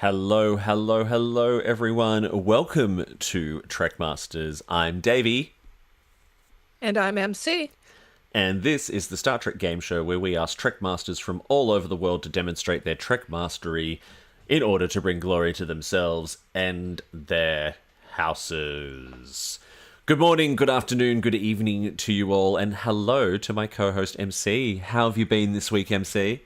Hello, hello, hello, everyone. Welcome to Trekmasters. I'm Davey, And I'm MC. and this is the Star Trek game show where we ask Trekmasters from all over the world to demonstrate their Trek mastery in order to bring glory to themselves and their houses. Good morning, good afternoon, good evening to you all, and hello to my co-host MC. How have you been this week, MC?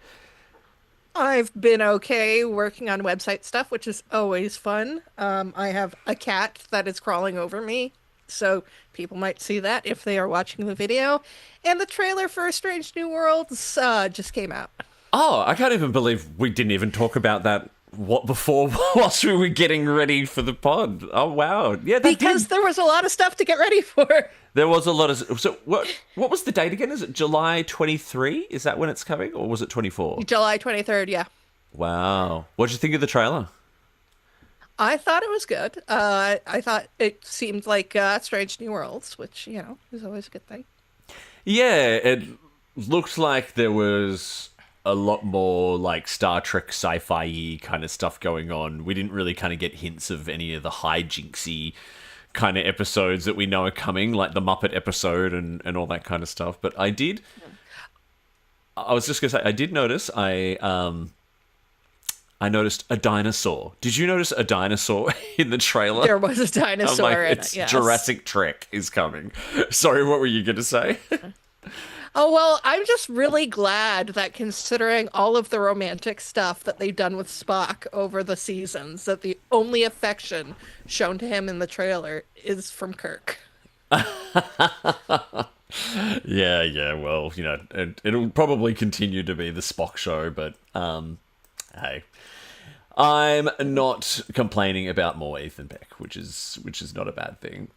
I've been okay working on website stuff, which is always fun. I have a cat that is crawling over me, so people might see that if they are watching the video. And the trailer for Strange New Worlds just came out. Oh, I can't even believe we didn't even talk about that before whilst we were getting ready for the pod. Oh wow. Yeah, that Because did. there was a lot of stuff to get ready for. There was a lot of so what was the date again? Is it July 23? Is that when it's coming or was it 24? July 23rd, yeah. Wow. What did you think of the trailer? I thought it was good. I thought it seemed like Strange New Worlds, which, is always a good thing. Yeah, it looked like there was a lot more like Star Trek sci-fi kind of stuff going on. We didn't really kind of get hints of any of the hijinksy kind of episodes that we know are coming, like the Muppet episode and all that kind of stuff. But I was just gonna say, I did notice I noticed a dinosaur. Did you notice a dinosaur in the trailer? There was a dinosaur I'm like, in it's it, yes. Jurassic Trek is coming. Sorry, what were you gonna say? Oh, well, I'm just really glad that considering all of the romantic stuff that they've done with Spock over the seasons, that the only affection shown to him in the trailer is from Kirk. Yeah. Well, it'll probably continue to be the Spock show, but hey, I'm not complaining about more Ethan Beck, which is not a bad thing.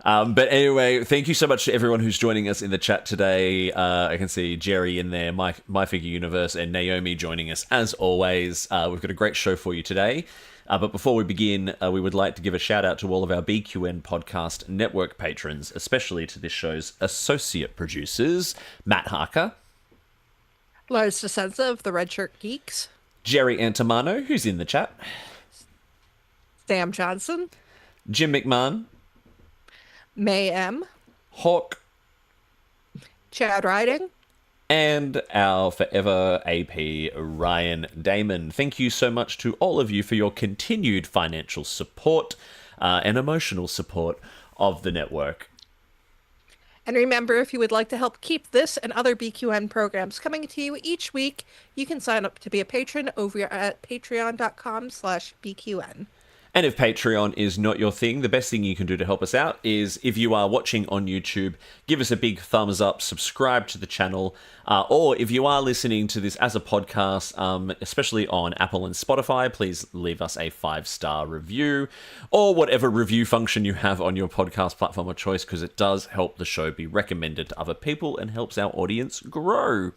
But anyway, thank you so much to everyone who's joining us in the chat today. I can see Jerry in there, My Figure Universe, and Naomi joining us as always. We've got a great show for you today. But before we begin, we would like to give a shout out to all of our BQN Podcast Network patrons, especially to this show's associate producers, Matt Harker, Lars DeSenza of the Red Shirt Geeks, Jerry Antimano, who's in the chat, Sam Johnson, Jim McMahon, May M, Hawk, Chad Riding, and our forever AP, Ryan Damon. Thank you so much to all of you for your continued financial support and emotional support of the network. And remember, if you would like to help keep this and other BQN programs coming to you each week, you can sign up to be a patron over at patreon.com/BQN. And if Patreon is not your thing, the best thing you can do to help us out is, if you are watching on YouTube, give us a big thumbs up, subscribe to the channel, or if you are listening to this as a podcast, especially on Apple and Spotify, please leave us a 5-star review, or whatever review function you have on your podcast platform of choice, because it does help the show be recommended to other people and helps our audience grow.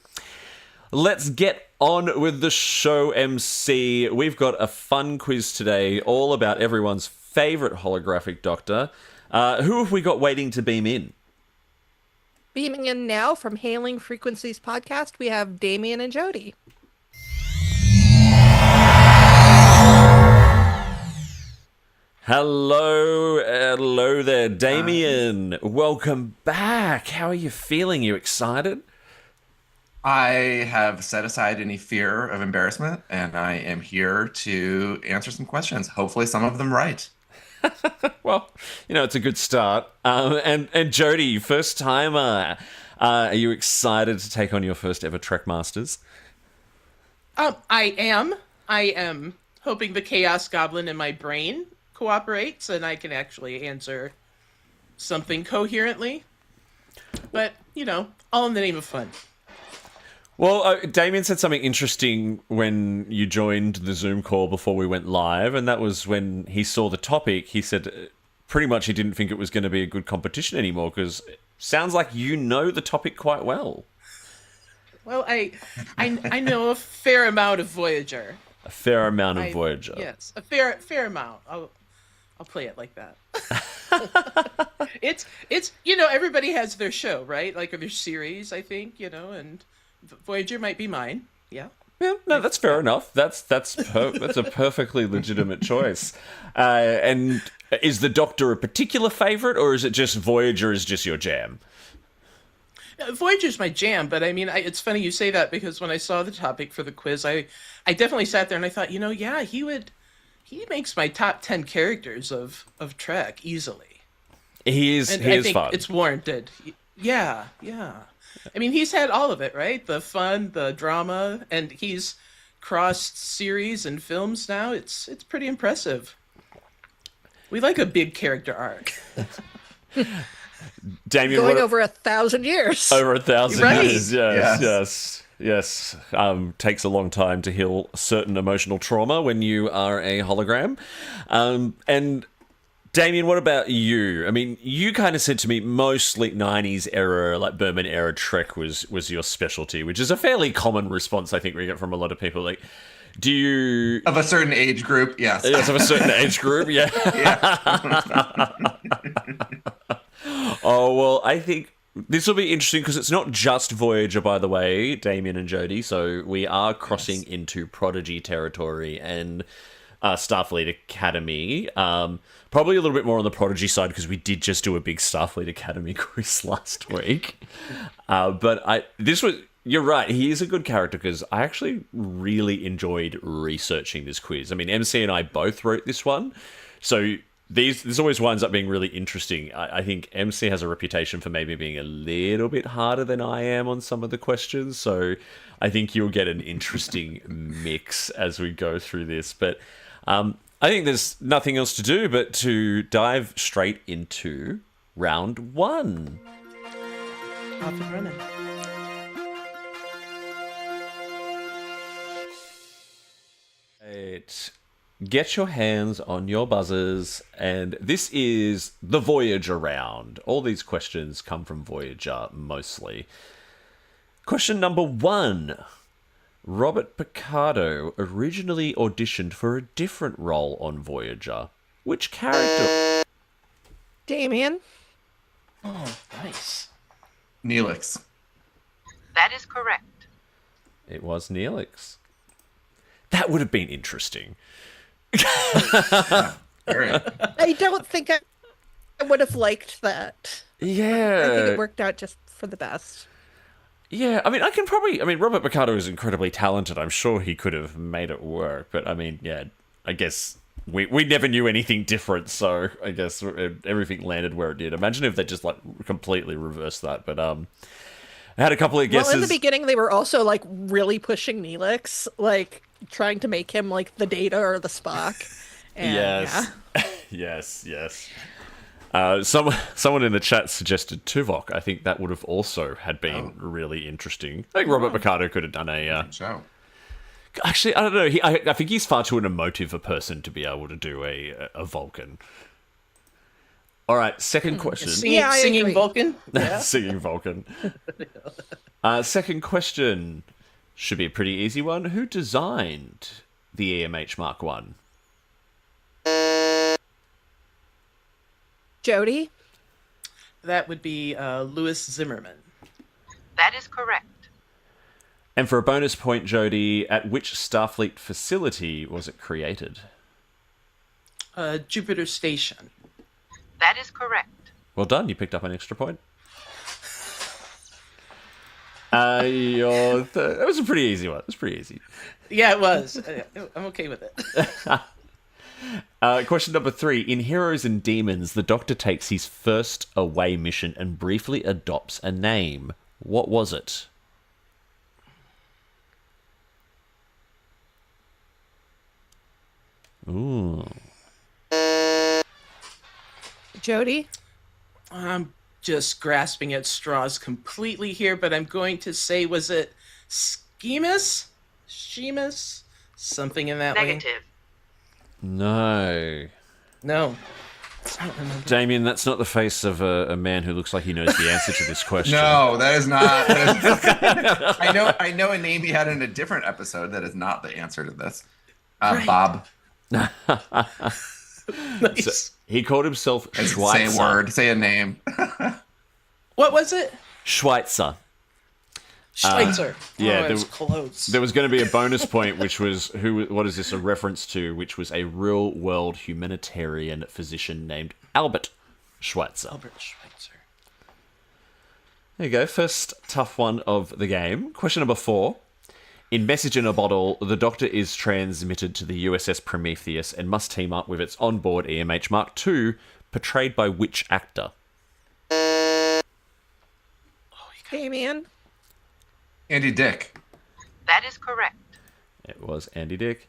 Let's get on with the show, MC. We've got a fun quiz today, all about everyone's favorite holographic doctor. Who have we got waiting to beam in? Beaming in now from Hailing Frequencies podcast, we have Damian and Jodi. Hello there, Damian. Welcome back. How are you feeling? You excited? I have set aside any fear of embarrassment, and I am here to answer some questions. Hopefully, some of them right. Well, it's a good start. And Jodi, first timer. Are you excited to take on your first ever Trek Masters? I am hoping the Chaos Goblin in my brain cooperates and I can actually answer something coherently. But, all in the name of fun. Well, Damien said something interesting when you joined the Zoom call before we went live, and that was when he saw the topic. He said pretty much he didn't think it was going to be a good competition anymore, because it sounds like you know the topic quite well. Well, I know a fair amount of Voyager. A fair amount of Voyager. Yes, a fair amount. I'll play it like that. It's everybody has their show, right? Like, or their series, I think, and Voyager might be mine. Yeah. Yeah, no, that's fair enough. That's a perfectly legitimate choice. And is the Doctor a particular favorite, or is it just Voyager is just your jam? Voyager's my jam, but I mean, it's funny you say that because when I saw the topic for the quiz, I definitely sat there and I thought, yeah, he makes my top 10 characters of Trek easily. He is fun. It's warranted. Yeah. I mean, he's had all of it, right? The fun, the drama, and he's crossed series and films now. It's pretty impressive. We like a big character arc. Damian, Going over 1,000 years. Over 1,000 Right. years, yes. Takes a long time to heal certain emotional trauma when you are a hologram. And Damian, what about you? I mean, you kind of said to me mostly 90s era, like Berman era Trek was your specialty, which is a fairly common response I think we get from a lot of people. Like, do you... Of a certain age group, yes. Yes, of a certain age group, yeah. Oh, well, I think this will be interesting because it's not just Voyager, by the way, Damian and Jodi. So we are crossing into Prodigy territory and Starfleet Academy. Probably a little bit more on the Prodigy side because we did just do a big Starfleet Academy quiz last week. You're right, he is a good character because I actually really enjoyed researching this quiz. I mean, Emcee and I both wrote this one, so this always winds up being really interesting. I think Emcee has a reputation for maybe being a little bit harder than I am on some of the questions, so I think you'll get an interesting mix as we go through this. But I think there's nothing else to do but to dive straight into round one. Off and running. Right. Get your hands on your buzzers, and this is the Voyager round. All these questions come from Voyager, mostly. Question number 1. Robert Picardo originally auditioned for a different role on Voyager. Which character? Damian. Oh, nice. Neelix. That is correct. It was Neelix. That would have been interesting. Very. I don't think I would have liked that. Yeah. I think it worked out just for the best. Yeah, I mean, Robert Picardo is incredibly talented. I'm sure he could have made it work. But, I mean, yeah, I guess we never knew anything different. So I guess everything landed where it did. Imagine if they just, like, completely reversed that. But I had a couple of guesses. Well, in the beginning, they were also, like, really pushing Neelix, like, trying to make him, like, the Data or the Spock. And, Yes. Yes. Someone in the chat suggested Tuvok. I think that would have also had been really interesting. I think Robert Picardo could have done a... Show. Actually, I don't know. I think he's far too an emotive a person to be able to do a Vulcan. All right, second question. Singing agree. Vulcan? Yeah. Singing Vulcan. Second question. Should be a pretty easy one. Who designed the EMH Mark 1? Jodi. That would be Louis Zimmerman. That is correct. And for a bonus point, Jodi, at which Starfleet facility was it created? Jupiter Station. That is correct. Well done, you picked up an extra point. That was a pretty easy one. It was pretty easy. Yeah, it was. I'm okay with it. Question number 3. In Heroes and Demons, the Doctor takes his first away mission and briefly adopts a name. What was it? Ooh. Jodi. I'm just grasping at straws completely here, but I'm going to say, was it Schemus? Schemus? Something in that way? Negative. No. No. Damian, that's not the face of a man who looks like he knows the answer to this question. No, that is not. I know a name he had in a different episode that is not the answer to this. Right. Bob. Nice. He called himself Schweitzer. Say a word. Say a name. What was it? Schweitzer. Schweitzer. yeah, It was close. There was going to be a bonus point, which was what is this a reference to? Which was a real-world humanitarian physician named Albert Schweitzer. Albert Schweitzer. There you go. First tough one of the game. Question number 4. In Message in a Bottle, the Doctor is transmitted to the USS Prometheus and must team up with its onboard EMH Mark II, portrayed by which actor? Damian. Andy Dick. That is correct. It was Andy Dick.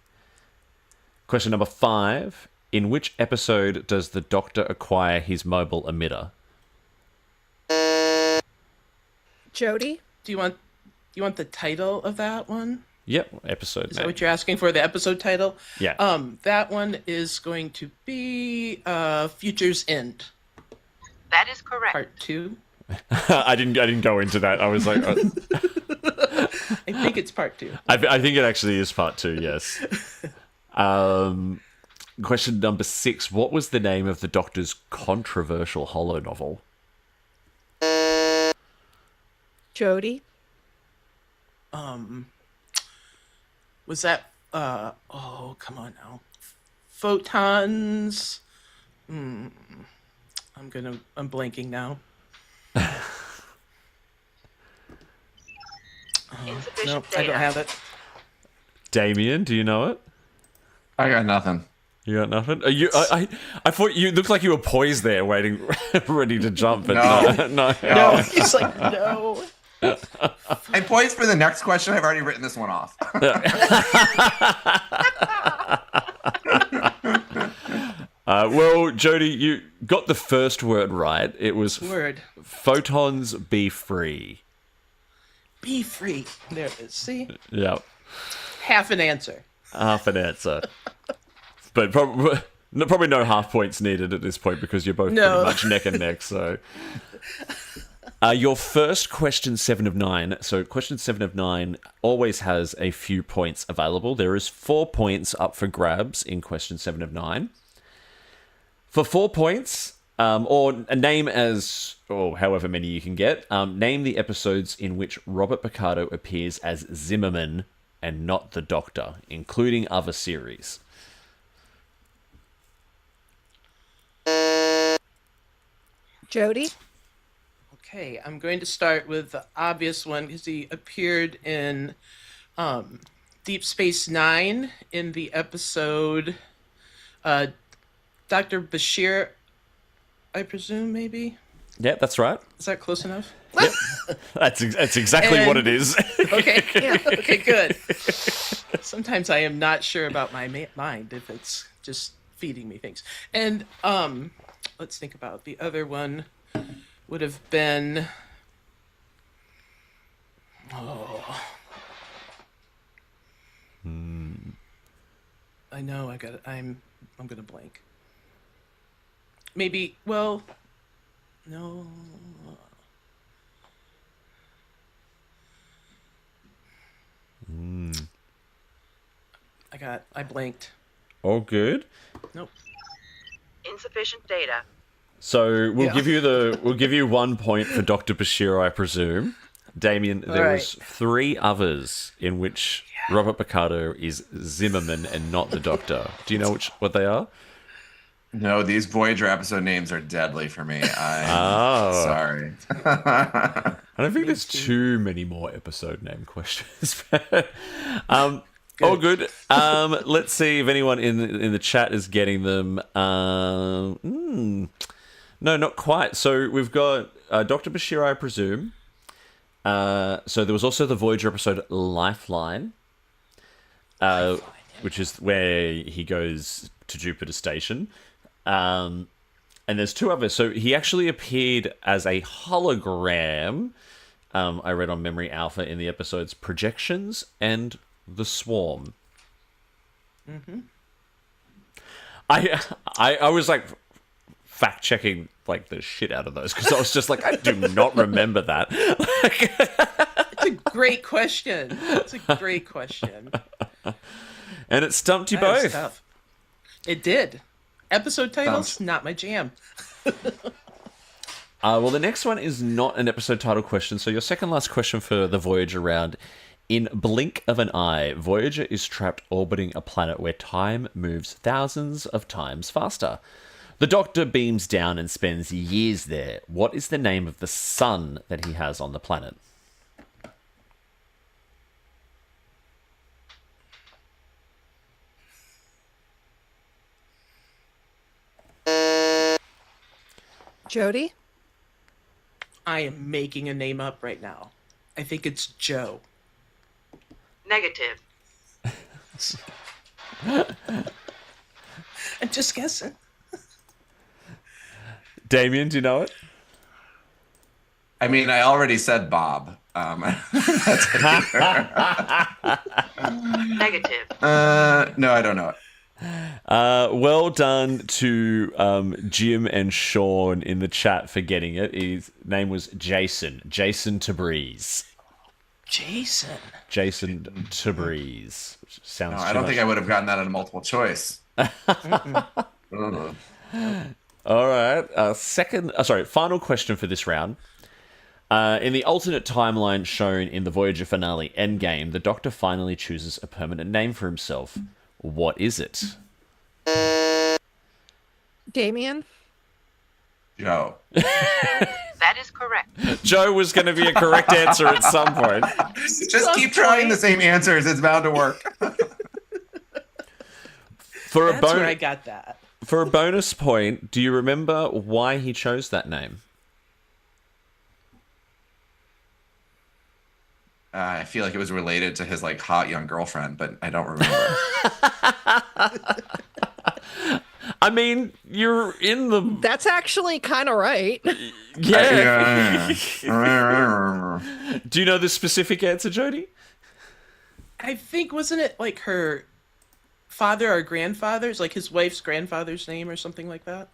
Question number 5. In which episode does the Doctor acquire his mobile emitter? Jodi. Do you want the title of that one? Yep, episode Is name. that what you're asking for? The episode title? Yeah. That one is going to be Future's End, That is correct. Part 2. I didn't go into that. I was like, I think it's Part 2. I think it actually is part 2. Yes. Question number 6. What was the name of the Doctor's controversial holo novel? Jodi. Was that oh, come on now. Photons. I'm blanking now. Insufficient Nope, I data. don't have it. Damien, do you know it? I got nothing. You got nothing? Are you? I thought you looked like you were poised there, waiting, ready to jump. But no. No, he's like, no. I'm poised for the next question. I've already written this one off. Well, Jodi, you got the first word right. It was Word. photons be free. Be free. There it is. See? Yeah, Half an answer. half an answer. But probably no half points needed at this point because you're both No. pretty much neck and neck. So, your first question 7 of 9. So, question 7 of 9 always has a few points available. There is 4 points up for grabs in question 7 of 9. For 4 points, or a name as, or however many you can get, name the episodes in which Robert Picardo appears as Zimmerman and not the Doctor, including other series. Jodi. Okay, I'm going to start with the obvious one because he appeared in Deep Space Nine in the episode Dr. Bashir, I presume, maybe? Yeah, that's right. Is that close enough? That's exactly what it And- is. Okay, yeah, okay, good. Sometimes I am not sure about my mind if it's just feeding me things. And let's think about the other one. Would have been I know I'm gonna blank. Maybe no. I blanked. All good. Nope. Insufficient data. So we'll Yeah. give you 1 point for Dr. Bashir, I presume. Damien, there right. was 3 others in which Robert Picardo is Zimmerman and not the Doctor. Do you know what they are? No, these Voyager episode names are deadly for me. I'm Oh. sorry. I don't think there's too many more episode name questions. All good. Let's see if anyone in the chat is getting them. No, not quite. So we've got Dr. Bashir, I presume. So there was also the Voyager episode Lifeline, which is where he goes to Jupiter Station. And there's 2 others. So he actually appeared as a hologram. I read on Memory Alpha in the episodes Projections and The Swarm. Mm-hmm. I was like fact checking like the shit out of those because I was just like, I do not remember that. It's a great question. It's a great question. And it stumped you That was both. tough. It did. Episode titles, Stumped. not my jam. Well, the next one is not an episode title question. So your second last question for the Voyager round. In blink of an eye, Voyager is trapped orbiting a planet where time moves thousands of times faster. The Doctor beams down and spends years there. What is the name of the sun that he has on the planet? Jodi? I am making a name up right now. I think it's Joe. Negative. I'm just guessing. Damian, do you know it? I mean, I already said Bob. That's Negative. no, I don't know it. Well done to Jim and Sean in the chat for getting it. His name was Jason. Jason Tabriz. Jason. Jason Tabriz. Which sounds. No, I don't think I would have gotten that on a multiple choice. All right. Final question for this round. In the alternate timeline shown in the Voyager finale Endgame, the Doctor finally chooses a permanent name for himself. What is it? Damian? Joe. That is correct. Joe was going to be a correct answer at some point. Just keep trying the same answers. It's bound to work. That's where I got that. For a bonus point, do you remember why he chose that name? I feel like it was related to his hot young girlfriend, but I don't remember. I mean, you're in the... That's actually kind of right. Yeah. Yeah. Do you know the specific answer, Jodi? I think, wasn't it like her father or grandfather's, like his wife's grandfather's name or something like that?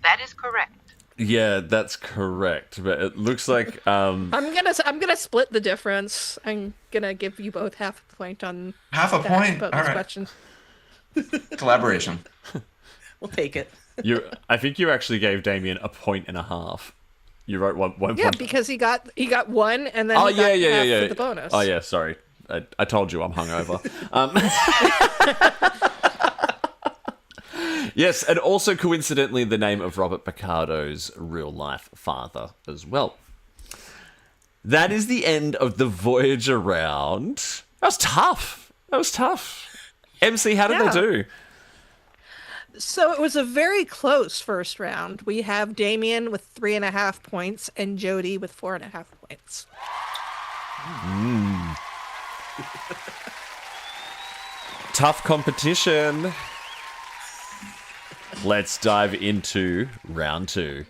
That is correct. Yeah, that's correct. But it looks like I'm gonna split the difference. I'm gonna give you both half a point on Half a point? both All right. questions. Collaboration. We'll take it. I think you actually gave Damian a point and a half. You wrote one Yeah, point. because he got one, and then Oh he got yeah. half for the bonus. Oh yeah, sorry. I told you I'm hungover. Yes, and also coincidentally the name of Robert Picardo's real life father as well. That is the end of the Voyager round. That was tough. MC, how did they do? So it was a very close first round. We have Damian with 3.5 points and Jodi with 4.5 points. Tough competition. Let's dive into round 2.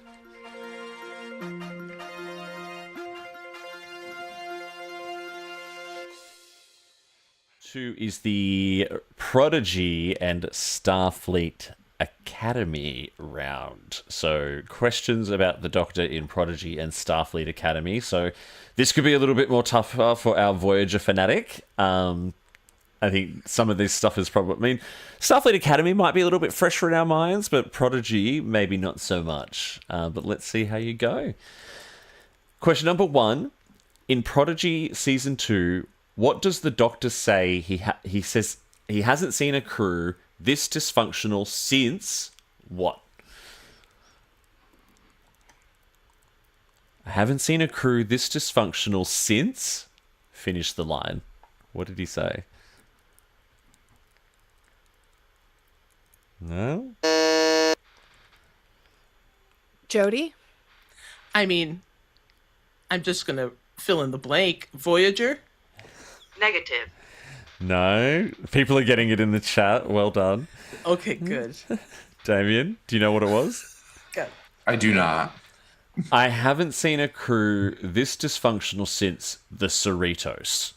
Two is the Prodigy and Starfleet Academy round. So questions about the Doctor in Prodigy and Starfleet Academy. So this could be a little bit more tougher for our Voyager fanatic. I think some of this stuff is probably... I mean, Starfleet Academy might be a little bit fresher in our minds, but Prodigy, maybe not so much. But let's see how you go. Question number 1. In Prodigy Season 2, what does the Doctor say? He says he hasn't seen a crew this dysfunctional since... what? I haven't seen a crew this dysfunctional since... Finish the line. What did he say? No? Jodi? I mean, I'm just going to fill in the blank. Voyager? Negative. No. People are getting it in the chat. Well done. Okay, good. Damien, do you know what it was? Good. I do not. I haven't seen a crew this dysfunctional since the Cerritos.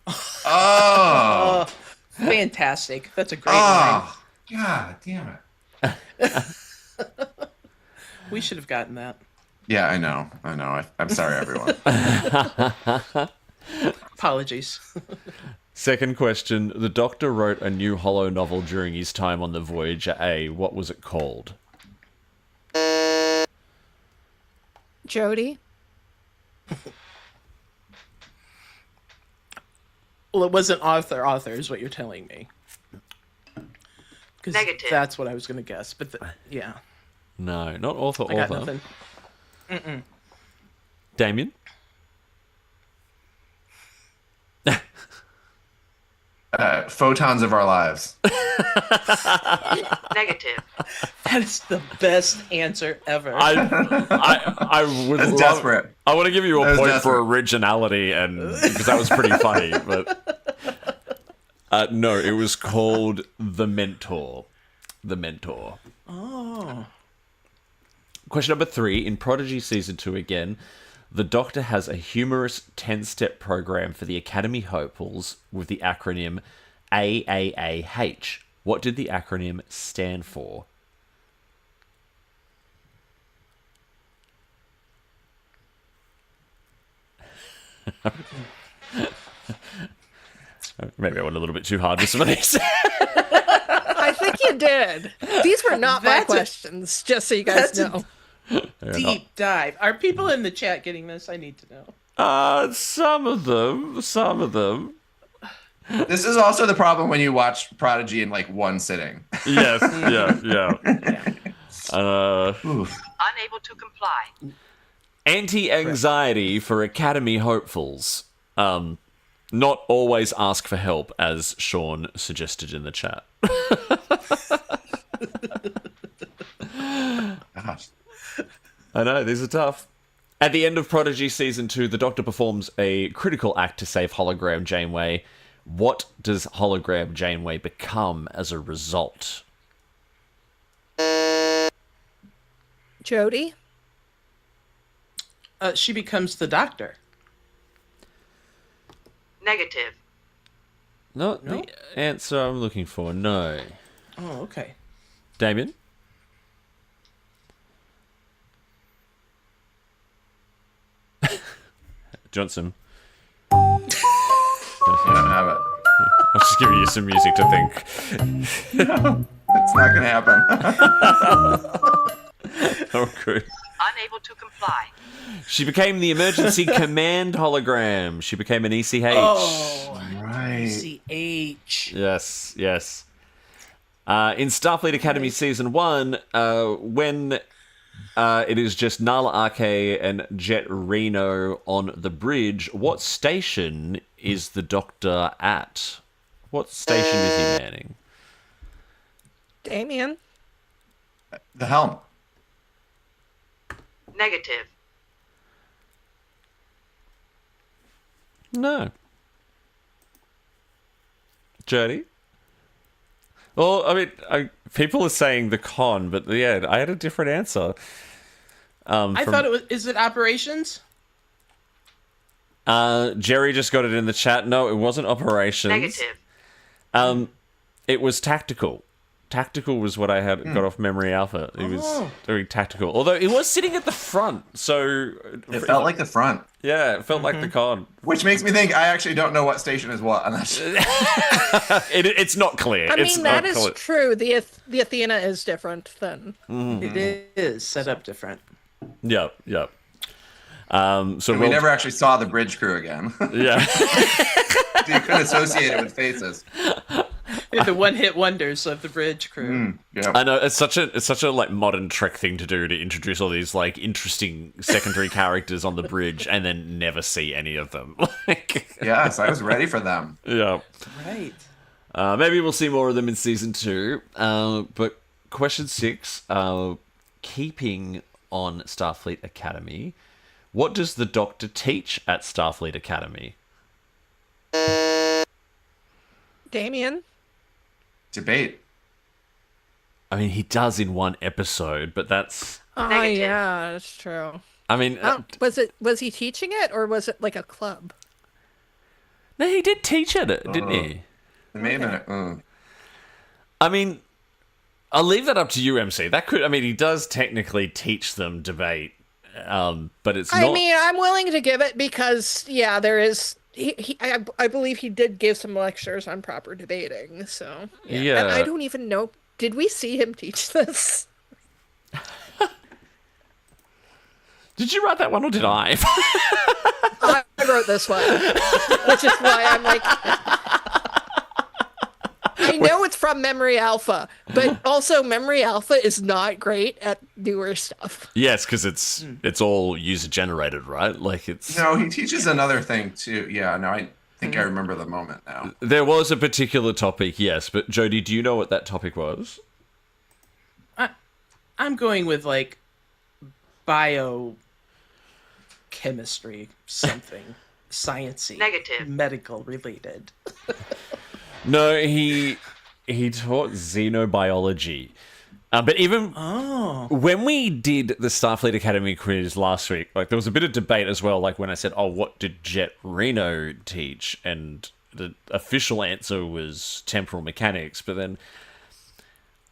Oh. Fantastic. That's a great line. Oh. God damn it. We should have gotten that. Yeah, I know. I'm sorry, everyone. Apologies. Second question. The Doctor wrote a new holo novel during his time on the Voyager A. What was it called? Jodi? Well, it wasn't author is what you're telling me. 'Cause Negative. that's what I was going to guess. But yeah, No, not author. I got nothing. Damian? Photons of our lives. Negative. That is the best answer ever. I would That's love, desperate. I want to give you a That was point desperate. for originality, and because that was pretty funny. But no, it was called The Mentor. The Mentor. Oh. Question number 3. In Prodigy Season 2 again, the Doctor has a humorous 10-step program for the Academy hopefuls with the acronym AAAH. What did the acronym stand for? Maybe I went a little bit too hard with some of these. I think you did. These were not my That's a- questions, just so you guys that's a- know. Deep dive. Are people in the chat getting this? I need to know. Some of them. This is also the problem when you watch Prodigy in like one sitting. Yes, yeah. Unable to comply. Anti-anxiety for Academy hopefuls. Not always ask for help, as Sean suggested in the chat. Gosh. I know, these are tough. At the end of Prodigy Season 2, the Doctor performs a critical act to save hologram Janeway. What does hologram Janeway become as a result? Jodi? She becomes the Doctor. Negative. Not No? the answer I'm looking for, no. Oh, okay. Damien? Johnson? You don't have it. I'm just giving you some music to think. It's not going to happen. Oh, good. Unable to comply. She became the emergency command hologram. She became an ECH. Oh, Right. CH. Yes. In Starfleet Academy Season 1, when it is just Nala Ake and Jet Reno on the bridge, what station is the Doctor at? What station is he manning? Damian? The helm. Negative. No. Jodi? Well, I mean, people are saying the con, but yeah, I had a different answer. I thought it was. Is it operations? Jerry just got it in the chat. No, it wasn't operations. Negative. It was tactical. Tactical was what I had got off Memory Alpha. It was very tactical. Although it was sitting at the front, so It felt like the front. yeah, it felt like the con. Which makes me think I actually don't know what station is what. And that's It's not clear. I It's mean, not that is clear. true. The Athena is different than... It is set up different. Yep. So we never actually saw the bridge crew again. Yeah. So you couldn't associate it with faces. They're the one-hit wonders of the bridge crew. Yeah. I know it's such a like modern Trek thing to do, to introduce all these like interesting secondary characters on the bridge and then never see any of them. Yes, I was ready for them. Yeah. Right. Maybe we'll see more of them in season 2. But question 6, keeping on Starfleet Academy, what does the Doctor teach at Starfleet Academy? Damian? Debate. I mean, he does in one episode, but that's... Oh, Negative. yeah, that's true. I mean... Was he teaching it, or was it like a club? no, he did teach it, didn't he? It may have been. I mean, I'll leave that up to you, MC. That could... I mean, he does technically teach them debate, but it's not... I mean, I'm willing to give it because, yeah, there is... I believe he did give some lectures on proper debating, so... Yeah. And I don't even know... Did we see him teach this? Did you write that one or did I? I wrote this one, which is why I'm like, I know it's from Memory Alpha, but also Memory Alpha is not great at newer stuff. Yes, because it's all user generated, right? Like it's. No, he teaches another thing too. Yeah, no, I think I remember the moment now. There was a particular topic, yes, but Jodi, do you know what that topic was? I'm going with like biochemistry, something sciencey, Negative. medical related. No, he taught xenobiology. But even when we did the Starfleet Academy quiz last week, like there was a bit of debate as well. Like when I said, "Oh, what did Jet Reno teach?" and the official answer was temporal mechanics. But then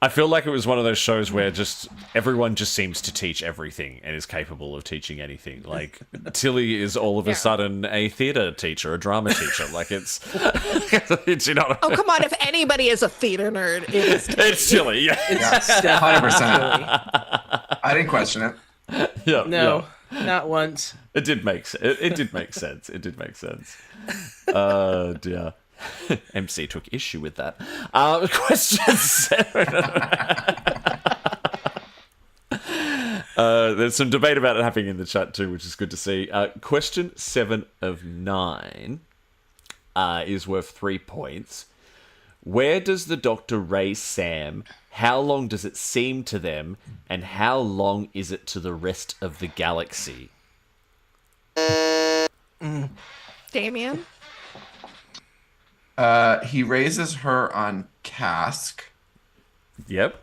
I feel like it was one of those shows where just everyone just seems to teach everything and is capable of teaching anything. Like Tilly is all of a sudden a theater teacher, a drama teacher. Like it's, you know. Oh, come on. If anybody is a theater nerd, it is. It's Tilly. Yeah. Yes, 100%. I didn't question it. Yeah. No, yeah. not once. It did make sense. It did make sense. It did make sense. Dear. MC took issue with that. Question 7. There's some debate about it happening in the chat too, which is good to see. Question 7 of 9 is worth 3 points. Where does the Doctor raise Sam? How long does it seem to them? And how long is it to the rest of the galaxy? Damian? He raises her on Cask. Yep.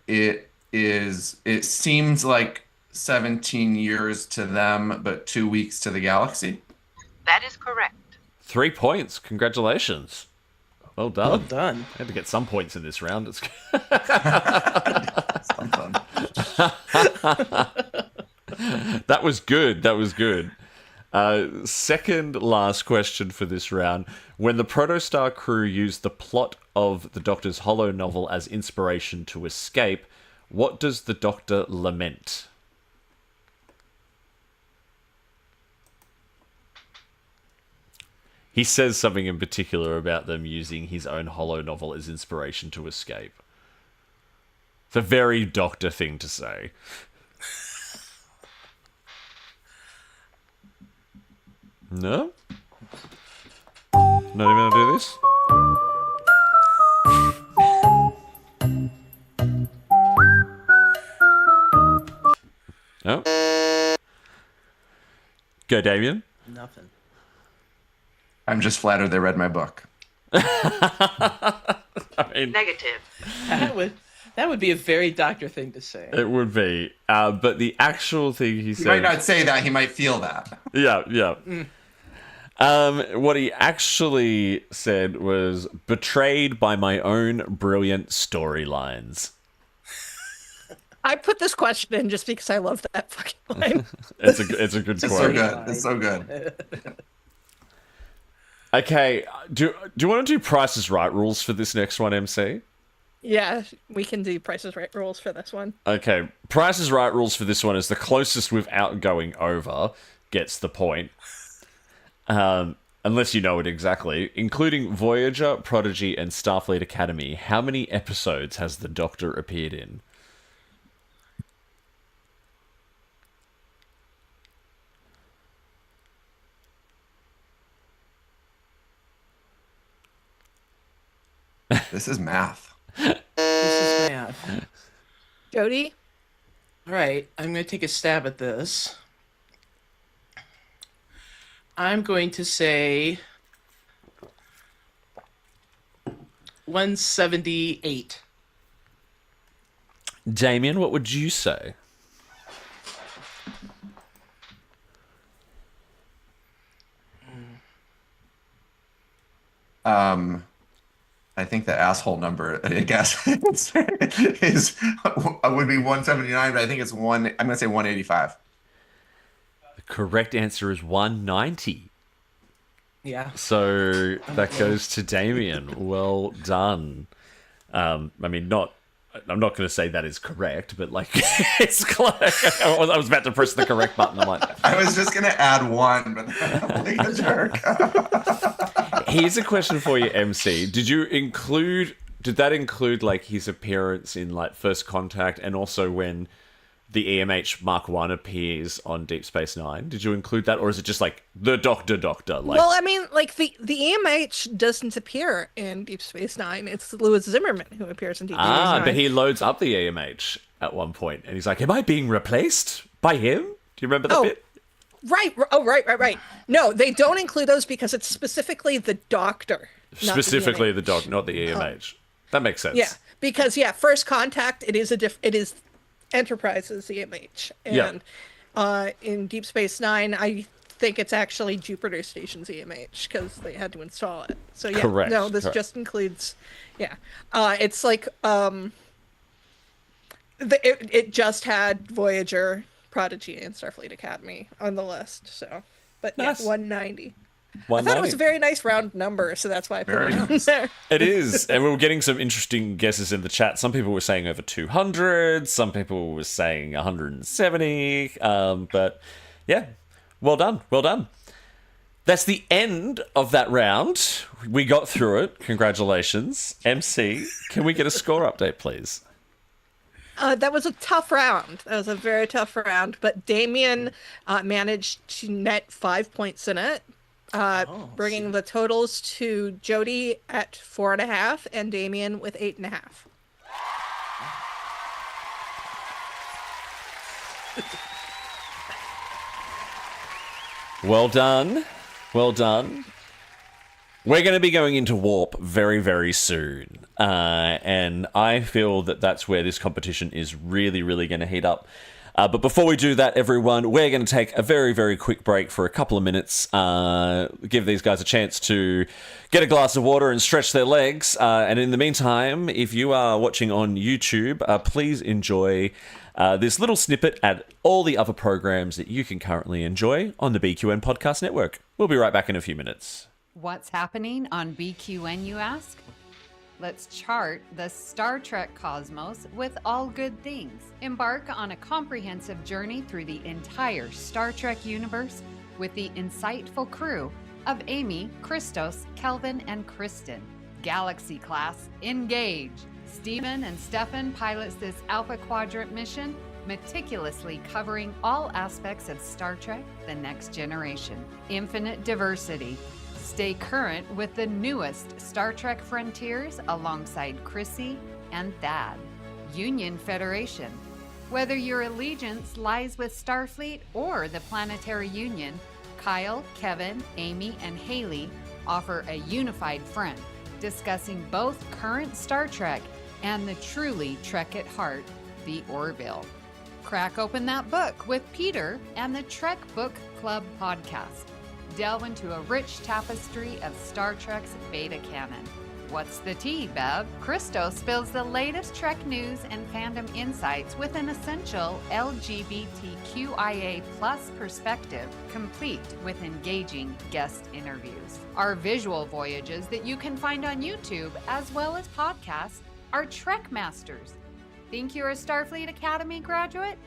It seems like 17 years to them, but 2 weeks to the galaxy. That is correct. 3 points. Congratulations. Well done. Well done. I had to get some points in this round. It's Something. That was good. That was good. Second last question for this round. When the Protostar crew used the plot of the Doctor's Hollow novel as inspiration to escape, what does the Doctor lament? He says something in particular about them using his own Hollow novel as inspiration to escape. It's a very Doctor thing to say. No? Not even gonna do this? Oh. Go, Damian. Nothing. I'm just flattered they read my book. I mean, Negative. That would be a very Doctor thing to say. it would be. But the actual thing he He said... might not say that. He might feel that. Yeah, yeah. What he actually said was, betrayed by my own brilliant storylines. I put this question in just because I love that fucking line. It's a good It's quote. so good. It's so good. Okay, do you want to do Price is Right rules for this next one, MC? Yeah, we can do Price is Right rules for this one. Okay, Price is Right rules for this one is the closest without going over gets the point. Unless you know it exactly. Including Voyager, Prodigy, and Starfleet Academy, how many episodes has the Doctor appeared in? This is math. This is math. Jodi? All right, I'm going to take a stab at this. I'm going to say 178. Damian, what would you say? I think the asshole number, I guess, is would be 179, but I think it's one. I'm gonna say 185. The correct answer is 190. Yeah. So that goes to Damian. Well done. I mean, not I'm not going to say that is correct, but like it's close. I was about to press the correct button. I'm like, I was just going to add one, but I'm like a jerk. here's a question for you, MC. Did that include like his appearance in like First Contact and also when the EMH Mark 1 appears on Deep Space Nine? Did you include that, or is it just like the Doctor? Like, Well, I mean, like the EMH doesn't appear in Deep Space Nine. It's Louis Zimmerman who appears in Deep Space Nine. but he loads up the EMH at one point, and he's like, "Am I being replaced by him?" Do you remember that bit? Right. Oh, right. No, they don't include those because it's specifically the Doctor. Specifically the EMH. Doctor, not the EMH. That makes sense. Yeah, because First Contact, it is Enterprise's EMH, and in Deep Space Nine, I think it's actually Jupiter Station's EMH because they had to install it. So yeah, Correct, no, this correct. just includes, it's like it just had Voyager, Prodigy, and Starfleet Academy on the list. So, but Nice. 190. I thought it was a very nice round number, so that's why I put Very it on nice. there. It is, and we were getting some interesting guesses in the chat. Some people were saying over 200, some people were saying 170, but yeah, well done. That's the end of that round. We got through it. Congratulations. MC, can we get a score update, please? That was a tough round. That was a very tough round, but Damian managed to net 5 points in it. Bringing the totals to Jodi at 4.5 and Damian with 8.5. Well done. We're going to be going into Warp very, very soon. And I feel that that's where this competition is really, really going to heat up. But before we do that, everyone, we're going to take a very, very quick break for a couple of minutes. Give these guys a chance to get a glass of water and stretch their legs. And in the meantime, if you are watching on YouTube, please enjoy this little snippet at all the other programs that you can currently enjoy on the BQN Podcast Network. We'll be right back in a few minutes. What's happening on BQN, you ask? Let's chart the Star Trek cosmos with all good things. Embark on a comprehensive journey through the entire Star Trek universe with the insightful crew of Amy, Christos, Kelvin, and Kristen. Galaxy class, engage! Stephen and Stefan pilots this Alpha Quadrant mission, meticulously covering all aspects of Star Trek: The Next Generation. Infinite diversity. Stay current with the newest Star Trek frontiers alongside Chrissy and Thad. Union Federation. Whether your allegiance lies with Starfleet or the Planetary Union, Kyle, Kevin, Amy, and Haley offer a unified front, discussing both current Star Trek and the truly Trek at heart, the Orville. Crack open that book with Peter and the Trek Book Club podcast. Delve into a rich tapestry of Star Trek's beta canon. What's the tea, Bev? Christo spills the latest Trek news and fandom insights with an essential LGBTQIA+ perspective, complete with engaging guest interviews. Our visual voyages that you can find on YouTube as well as podcasts are Trek Masters. Think you're a Starfleet Academy graduate?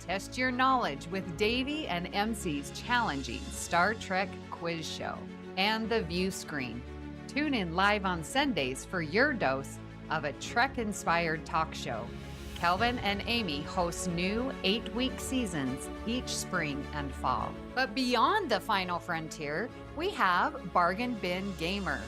Test your knowledge with Davey and Emcee's challenging Star Trek quiz show. And the View Screen. Tune in live on Sundays for your dose of a Trek-inspired talk show. Kelvin and Amy host new 8-week seasons each spring and fall. But beyond the final frontier, we have Bargain Bin Gamer.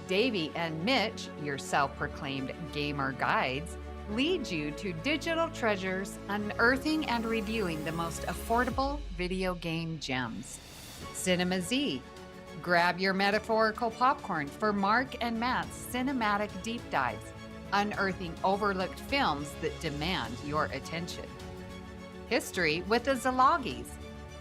Davey and Mitch, your self-proclaimed gamer guides, lead you to digital treasures, unearthing and reviewing the most affordable video game gems. Cinema Z. Grab your metaphorical popcorn for Mark and Matt's cinematic deep dives, unearthing overlooked films that demand your attention. History with the Zalogis.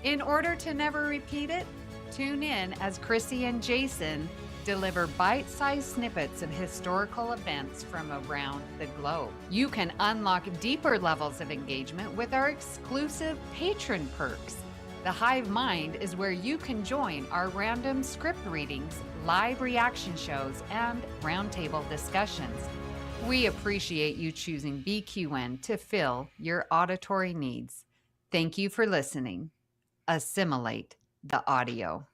In order to never repeat it, tune in as Chrissy and Jason deliver bite-sized snippets of historical events from around the globe. You can unlock deeper levels of engagement with our exclusive patron perks. The Hive Mind is where you can join our random script readings, live reaction shows, and roundtable discussions. We appreciate you choosing BQN to fill your auditory needs. Thank you for listening. Assimilate the audio.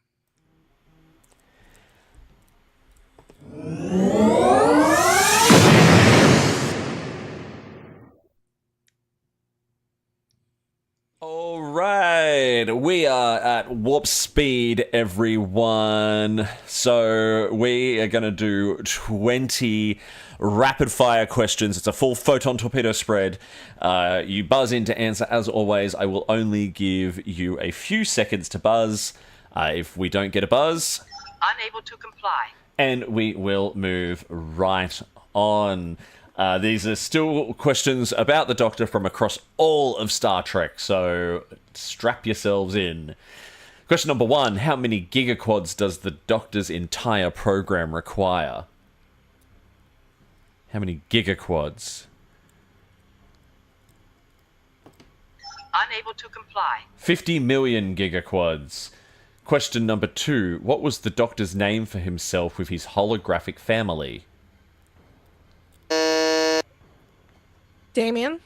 All right, we are at warp speed, everyone. So we are going to do 20 rapid fire questions. It's a full photon torpedo spread. You buzz in to answer. As always, I will only give you a few seconds to buzz. If we don't get a buzz, Unable to comply. and we will move right on. These are still questions about the Doctor from across all of Star Trek, so strap yourselves in. Question number 1. How many gigaquads does the Doctor's entire program require? How many gigaquads? Unable to comply. 50 million gigaquads. Question number 2. What was the Doctor's name for himself with his holographic family? Damian?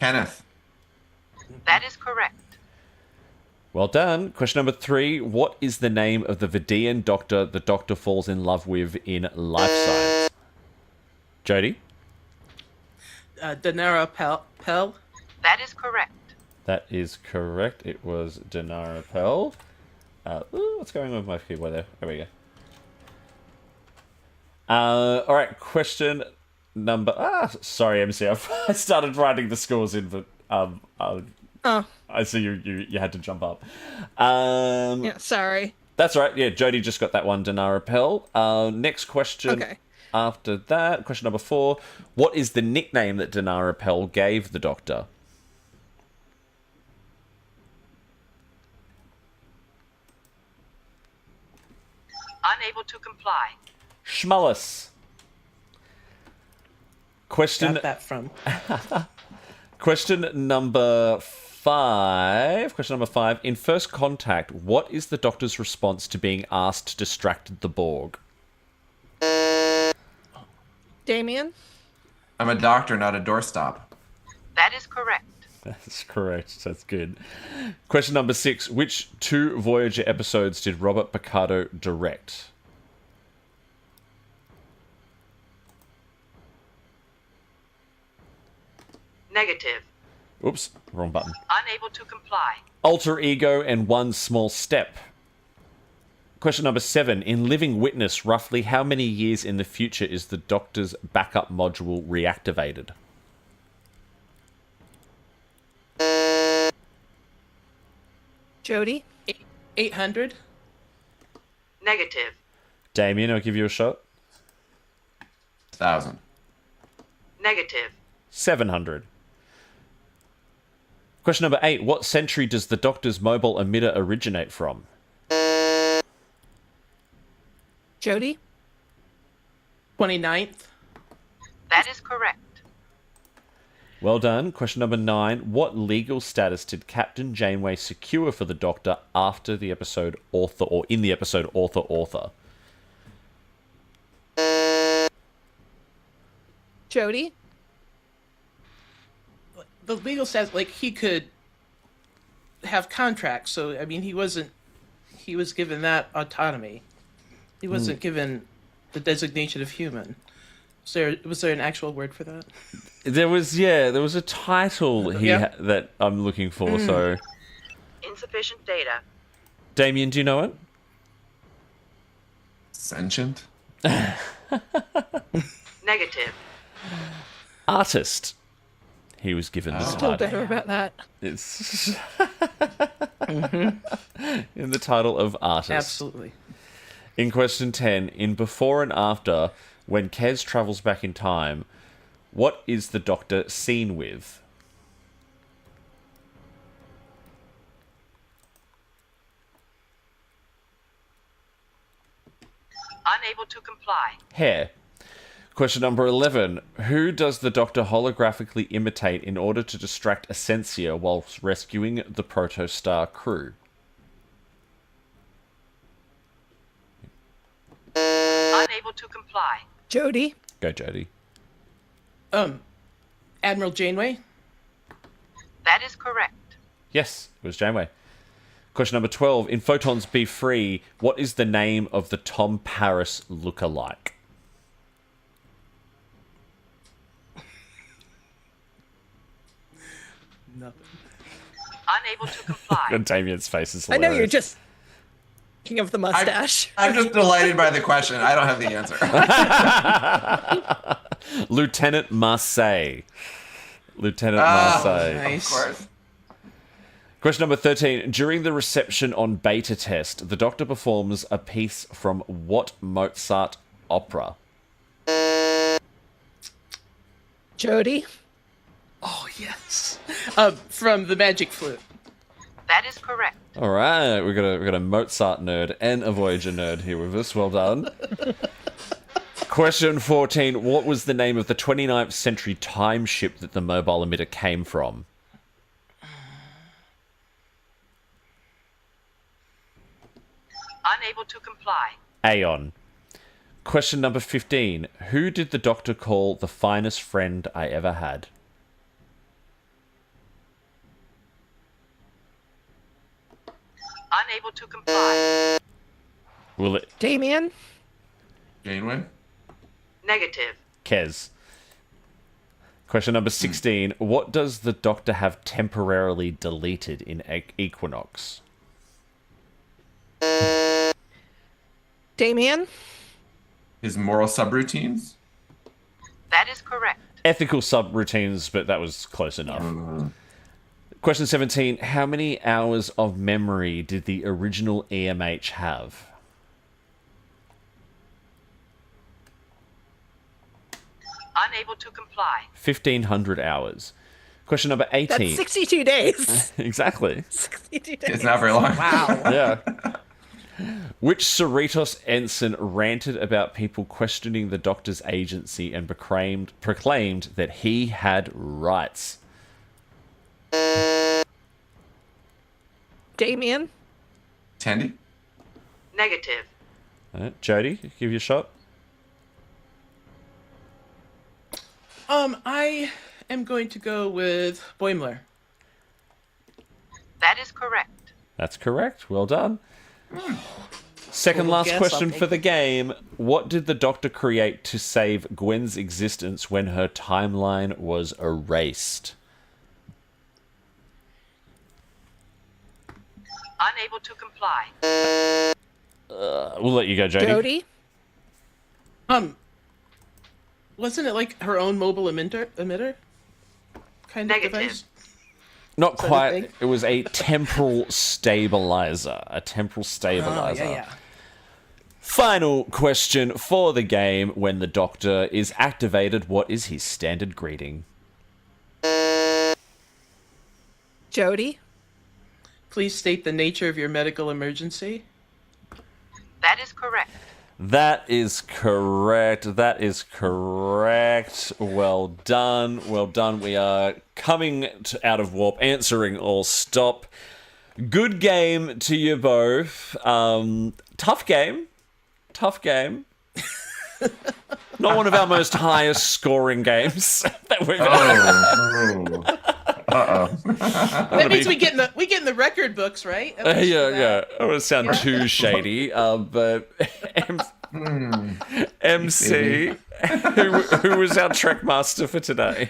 Kenneth. That is correct. Well done. Question number 3. What is the name of the Vidian Doctor the Doctor falls in love with in Life Science? Jodi? Danara Pell. That is correct. That is correct. It was Danara Pell. What's going on with my keyboard there? There we go. All right, question number... sorry, MC. I started writing the scores in, but I see you had to jump up. Yeah, sorry. That's right. Yeah, Jodi just got that one, Danara Pell. Next question. Okay. After that, question number 4. What is the nickname that Danara Pell gave the Doctor? Unable to comply. Schmullis. Question Got that from. Question number 5. Question number 5. In First Contact, what is the Doctor's response to being asked to distract the Borg? Damian? I'm a doctor, not a doorstop. That is correct. That's correct. That's good. Question number 6. Which 2 Voyager episodes did Robert Picardo direct? Negative. Oops, wrong button. Unable to comply. Alter Ego and One Small Step. Question number 7. In Living Witness, roughly how many years in the future is the Doctor's backup module reactivated? Jodi? 800. Negative. Damian, I'll give you a shot. 1,000. Negative. 700. Question number 8. What century does the Doctor's mobile emitter originate from? Jodi? 29th. That is correct. Well done. Question number 9. What legal status did Captain Janeway secure for the Doctor after the episode Author, or in the episode Author? Jodi? The legal status, like, he could have contracts, so, I mean, he was given that autonomy. He wasn't given the designation of human. Was there an actual word for that? There was a title that I'm looking for, so... Insufficient data. Damian, do you know it? Sentient? Negative. Artist. He was given the Feel title. better about that. It's in the title of artist. Absolutely. In question 10, in Before and After, when Kez travels back in time, what is the Doctor seen with? Unable to comply. Hair. Question number 11. Who does the Doctor holographically imitate in order to distract Essentia whilst rescuing the Protostar crew? Unable to comply. Jodi? Go, Jodi. Admiral Janeway. That is correct. Yes, it was Janeway. Question number 12. In Photons Be Free, what is the name of the Tom Paris lookalike? Nothing. Unable to comply. And Damian's face is I hilarious. know you're just thinking of the mustache. I'm just delighted by the question. I don't have the answer. Lieutenant Marseille. Lieutenant Marseille. nice. Of course. Question number 13. During the reception on beta test, the Doctor performs a piece from what Mozart opera? Jodi? Oh, yes. From the Magic Flute. That is correct. All right, we got a Mozart nerd and a Voyager nerd here with us. Well done. Question 14. What was the name of the 29th century time ship that the mobile emitter came from? Unable to comply. Aeon. Question number 15. Who did the Doctor call the finest friend I ever had? Unable to comply. Will it... Damian? Janeway? Negative. Kez. Question number 16. What does the Doctor have temporarily deleted in Equinox? Damian? His moral subroutines? That is correct. Ethical subroutines, but that was close enough. Question 17. How many hours of memory did the original EMH have? Unable to comply. 1,500 hours. Question number 18. That's 62 days. Exactly. 62 days. It's not very long. Wow. Yeah. Which Cerritos ensign ranted about people questioning the Doctor's agency and proclaimed that he had rights? Damian? Tandy? Negative. Jodi, give you a shot. I am going to go with Boimler. That is correct. That's correct. Well done. Second Little last guess, question I'll for take the game. What did the Doctor create to save Gwen's existence when her timeline was erased? Unable to comply. We'll let you go, Jodi. Jodi? Wasn't it like her own mobile emitter kind of Negative. device? Not that a quite. thing? It was a temporal stabilizer. Oh, yeah. Final question for the game. When the Doctor is activated, what is his standard greeting? Jodi? Please state the nature of your medical emergency. That is correct. That is correct. That is correct. Well done. Well done. We are coming out of warp, answering all stop. Good game to you both. Tough game. Tough game. Not one of our most highest scoring games that we've ever. That means we get in the record books, right? At least for that. Yeah. I don't want to sound too shady, but MC, who was our Trek master for today?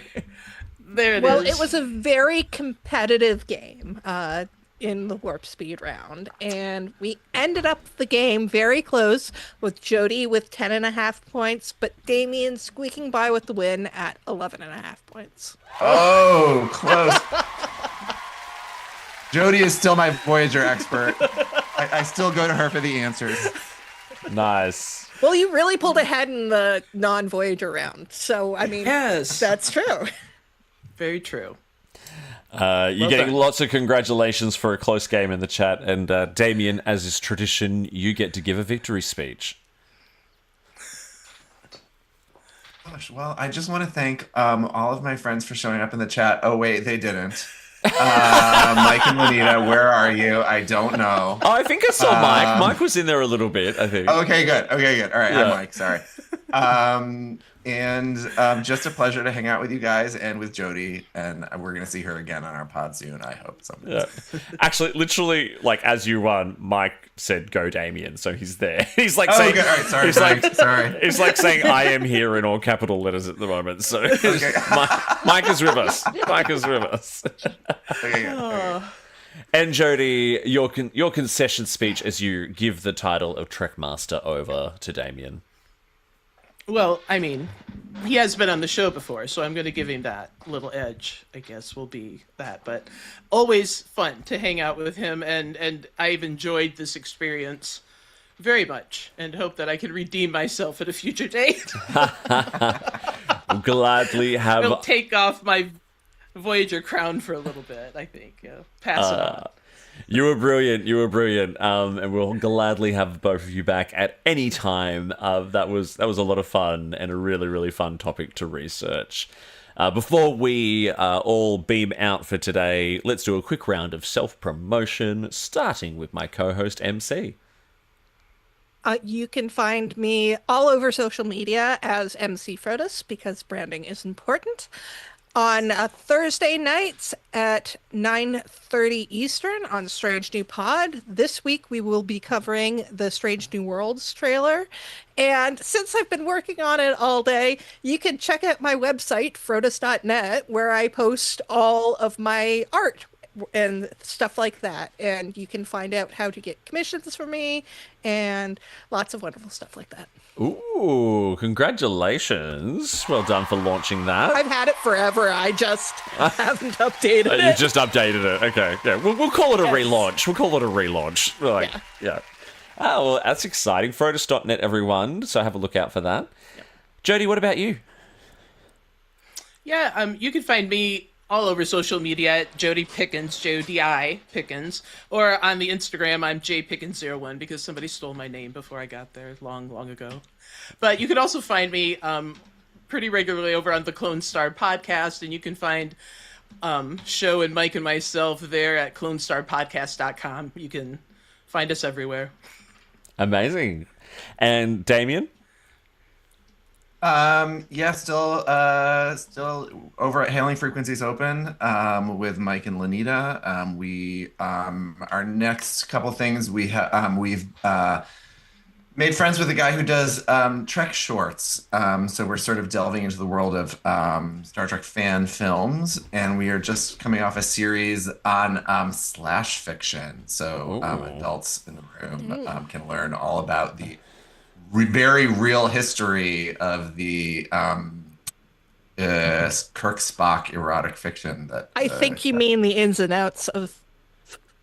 There it is. Well, it was a very competitive game in the warp speed round, and we ended up the game very close with Jodi with 10.5 points, but Damian squeaking by with the win at 11.5 points. Oh, close. Jodi is still my Voyager expert. I still go to her for the answers. Nice. Well, you really pulled ahead in the non-Voyager round, so I mean, Yes. that's true. Very true. You're Well getting done. lots of congratulations for a close game in the chat, and Damian, as is tradition, you get to give a victory speech. Gosh, well, I just want to thank all of my friends for showing up in the chat. Oh, wait, they didn't. Mike and Juanita, where are you? I don't know. Oh, I think I saw Mike. Mike was in there a little bit, I think. Okay, good. All right, Yeah. I'm Mike. Sorry. And just a pleasure to hang out with you guys and with Jodi. And we're going to see her again on our pod soon, I hope. Yeah. Actually, literally, like, as you won, Mike said, go Damian. So he's there. He's like saying, okay. All right. Sorry, he's Mike. like, Sorry. He's like saying, I am here in all capital letters at the moment. So Okay. Mike is with us. Mike is with us. Okay. And Jodi, your concession speech as you give the title of Trek Master over to Damian. Well, I mean, he has been on the show before, so I'm going to give him that little edge, I guess, will be that. But always fun to hang out with him, and I've enjoyed this experience very much, and hope that I can redeem myself at a future date. We'll gladly have... I'll take off my Voyager crown for a little bit, I think. Pass it on. You were brilliant. And we'll gladly have both of you back at any time. That was a lot of fun and a really, really fun topic to research. Before we all beam out for today, let's do a quick round of self-promotion, starting with my co-host, MC. You can find me all over social media as MC Frodus, because branding is important. On Thursday nights at 9:30 Eastern on Strange New Pod. This week we will be covering the Strange New Worlds trailer. And since I've been working on it all day, you can check out my website, frodus.net, where I post all of my art and stuff like that. And you can find out how to get commissions for me and lots of wonderful stuff like that. Ooh, congratulations. Well done for launching that. I've had it forever. I just haven't updated it. You just updated it. Okay. Yeah, we'll call it a relaunch. We'll call it a relaunch. Yeah. Oh, well, that's exciting. Frodus.net, everyone. So have a look out for that. Yep. Jodi, what about you? Yeah, you can find me all over social media at Jodi Pickens, Jodi Pickens, or on the Instagram, I'm jpickens01 because somebody stole my name before I got there long, long ago. But you can also find me pretty regularly over on the Clone Star podcast, and you can find Show and Mike and myself there at clonestarpodcast.com. You can find us everywhere. Amazing. And Damian? Still over at Hailing Frequencies Open with Mike and Lanita. We our next couple things we've made friends with a guy who does Trek shorts. So we're sort of delving into the world of Star Trek fan films, and we are just coming off a series on slash fiction. So adults in the room can learn all about the very real history of the Kirk Spock erotic fiction that I think you mean the ins and outs of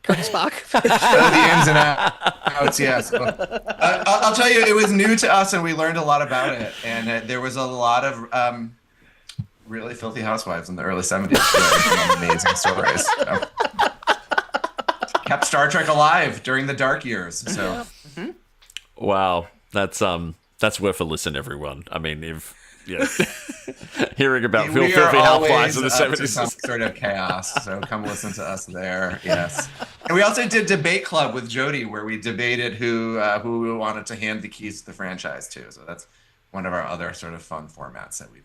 Kirk Spock. The ins and outs, yes. I'll tell you, it was new to us, and we learned a lot about it. And there was a lot of really filthy housewives in the early 70s. Some amazing stories. Kept Star Trek alive during the dark years. So, Wow. That's worth a listen, everyone. I mean, hearing about filthy housewives in the 70s. Some sort of chaos, so come listen to us there. Yes, and we also did Debate Club with Jodi, where we debated who we wanted to hand the keys to the franchise to. So that's one of our other sort of fun formats that we've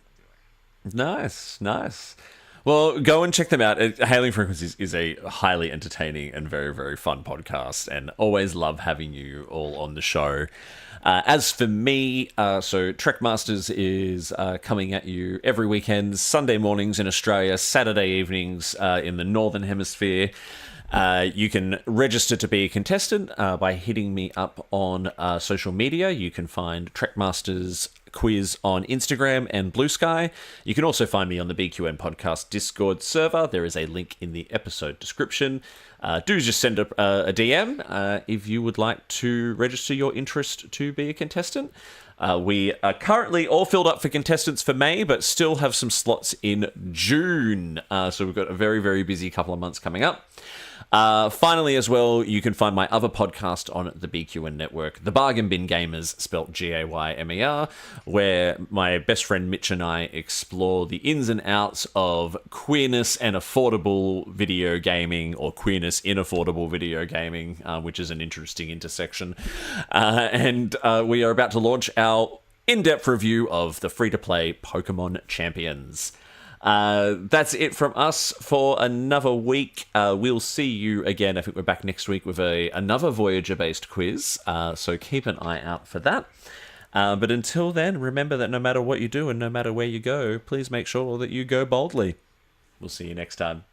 been doing. Nice. Well, go and check them out. Hailing Frequencies is a highly entertaining and very, very fun podcast, and always love having you all on the show. As for me, so Trek Masters is coming at you every weekend, Sunday mornings in Australia, Saturday evenings in the Northern Hemisphere. You can register to be a contestant by hitting me up on social media. You can find Trek Masters quiz on Instagram and Blue Sky. You can also find me on the BQN Podcast Discord server. There is a link in the episode description. Do just send a DM if you would like to register your interest to be a contestant. We are currently all filled up for contestants for May, but still have some slots in June. So we've got a very, very busy couple of months coming up. Finally, as well, you can find my other podcast on the BQN network, The Bargain Bin Gamers, spelt Gaymer, where my best friend Mitch and I explore the ins and outs of queerness and affordable video gaming, or queerness in affordable video gaming, which is an interesting intersection. And we are about to launch our in-depth review of the free-to-play Pokemon Champions. That's it from us for another week. We'll see you again. I think we're back next week with another Voyager-based quiz, so keep an eye out for that. But until then, remember that no matter what you do and no matter where you go, please make sure that you go boldly. We'll see you next time.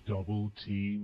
Double team.